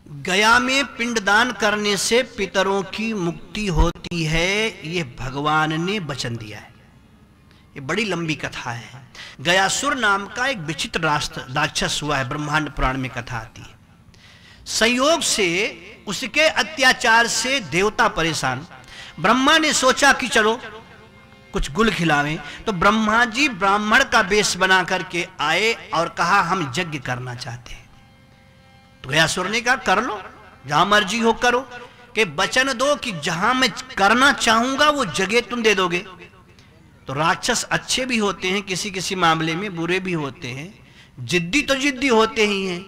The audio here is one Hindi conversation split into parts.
गया में पिंडदान करने से पितरों की मुक्ति होती है, ये भगवान ने वचन दिया है। ये बड़ी लंबी कथा है। गयासुर नाम का एक विचित्र राक्षस हुआ है, ब्रह्मांड पुराण में कथा आती है। संयोग से उसके अत्याचार से देवता परेशान। ब्रह्मा ने सोचा कि चलो कुछ गुल खिलावें, तो ब्रह्मा जी ब्राह्मण का वेश बना करके आए और कहा हम यज्ञ करना चाहते हैं। तो गयासुर ने कहा कर लो, जहां मर्जी हो करो, कि वचन दो कि जहां मैं करना चाहूंगा वो जगह तुम दे दोगे। तो राक्षस अच्छे भी होते हैं, किसी किसी मामले में बुरे भी होते हैं, जिद्दी तो जिद्दी होते ही हैं।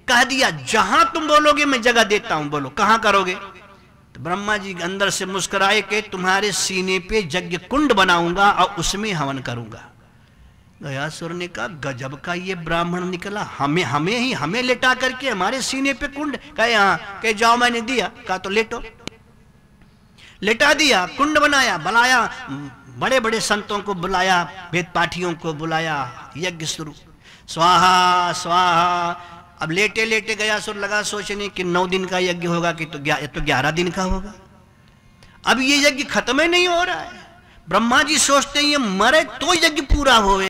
कह दिया जहां तुम बोलोगे मैं जगह देता हूं, बोलो कहां करोगे। तो ब्रह्मा जी अंदर से मुस्कुराए कि तुम्हारे सीने पे यज्ञ कुंड बनाऊंगा और उसमें हवन करूंगा। गयासुर ने कहा गजब का ये ब्राह्मण निकला, हमें लेटा करके हमारे सीने पे कुंड। कहे हाँ, कहे जाओ मैंने दिया। कहा तो लेटो, लेटा दिया, कुंड बनाया, बुलाया बड़े बड़े संतों को, बुलाया वेद पाठियों को, बुलाया, यज्ञ शुरू, स्वाहा स्वाहा। अब लेटे लेटे गयासुर लगा सोचने कि 9 दिन का यज्ञ होगा कि तो 11 दिन का होगा। अब ये यज्ञ खत्म ही नहीं हो रहा है। ब्रह्मा जी सोचते हैं ये मरे तो यज्ञ पूरा होवे,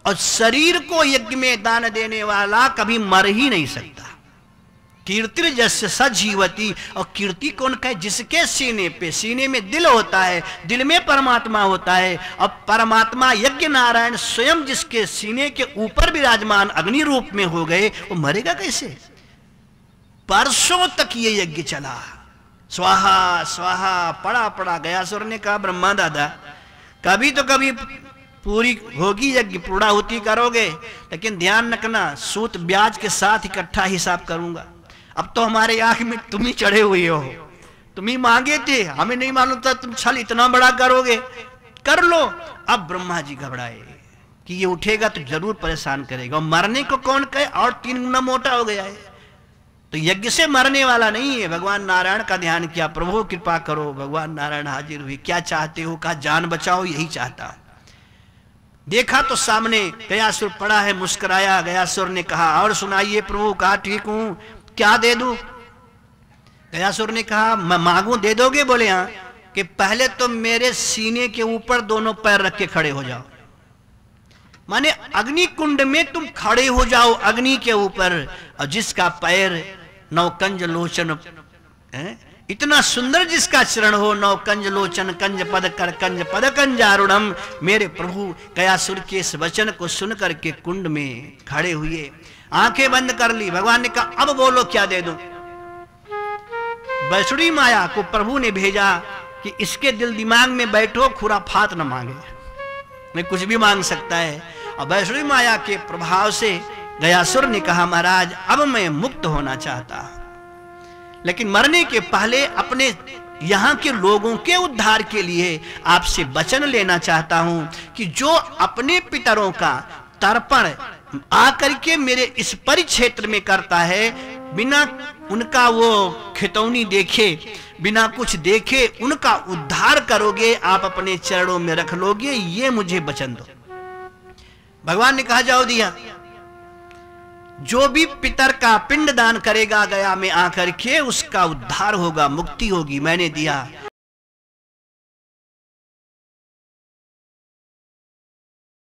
और शरीर को यज्ञ में दान देने वाला कभी मर ही नहीं सकता। कीर्ति जैसे सजीवती, और कीर्ति कौन कहे, जिसके सीने में दिल होता है, दिल में परमात्मा होता है। और परमात्मा यज्ञ नारायण स्वयं जिसके सीने के ऊपर विराजमान अग्नि रूप में हो गए, वो मरेगा कैसे। परसों तक ये यज्ञ चला, स्वाहा स्वाहा पड़ा पड़ा। गयासुर ने कहा ब्रह्मा दादा कभी तो कभी पूरी होगी यज्ञ, पूर्णाहुति करोगे, लेकिन ध्यान रखना सूत ब्याज के साथ इकट्ठा हिसाब करूंगा। अब तो हमारे आंख में तुम ही चढ़े हुए हो, तुम ही मांगे थे, हमें नहीं मालूम था तुम छल इतना बड़ा करोगे, कर लो। अब ब्रह्मा जी घबराए कि ये उठेगा तो जरूर परेशान करेगा, और मरने को कौन कहे, और 3 गुना मोटा हो गया है। तो यज्ञ से मरने वाला नहीं है। भगवान नारायण का ध्यान किया, प्रभु कृपा करो। भगवान नारायण हाजिर हुए, क्या चाहते हो, कहा जान बचाओ, यही चाहता हूं। देखा तो सामने गयासुर पड़ा है, मुस्कुराया। गयासुर ने कहा और सुनाइए प्रभु। कहा ठीक हूं, क्या दे दूं। गयासुर ने कहा मैं मांगू, दे दोगे। बोले हाँ, कि पहले तो मेरे सीने के ऊपर दोनों पैर रख के खड़े हो जाओ, माने अग्नि कुंड में तुम खड़े हो जाओ अग्नि के ऊपर, और जिसका पैर नवकंज लोचन, इतना सुंदर जिसका चरण हो, नवकंज लोचन कंज पद कर कंज पद कंजारुणम। मेरे प्रभु गयासुर के इस वचन को सुन करके कुंड में खड़े हुए, आंखें बंद कर ली। भगवान ने कहा अब बोलो क्या दे दूं। वैष्णवी माया को प्रभु ने भेजा कि इसके दिल दिमाग में बैठो, खुराफात न मांगे, मैं कुछ भी मांग सकता है। और वैष्णवी माया के प्रभाव से गयासुर ने कहा महाराज अब मैं मुक्त होना चाहता, लेकिन मरने के पहले अपने यहां के लोगों के उद्धार के लिए आपसे वचन लेना चाहता हूं कि जो अपने पितरों का तर्पण आकर के मेरे इस परिक्षेत्र में करता है, बिना उनका वो खितौनी देखे, बिना कुछ देखे उनका उद्धार करोगे, आप अपने चरणों में रख लोगे, ये मुझे वचन दो। भगवान ने कहा जाओ दिया। जो भी पितर का पिंड दान करेगा गया में आकर के, उसका उद्धार होगा, मुक्ति होगी। मैंने दिया।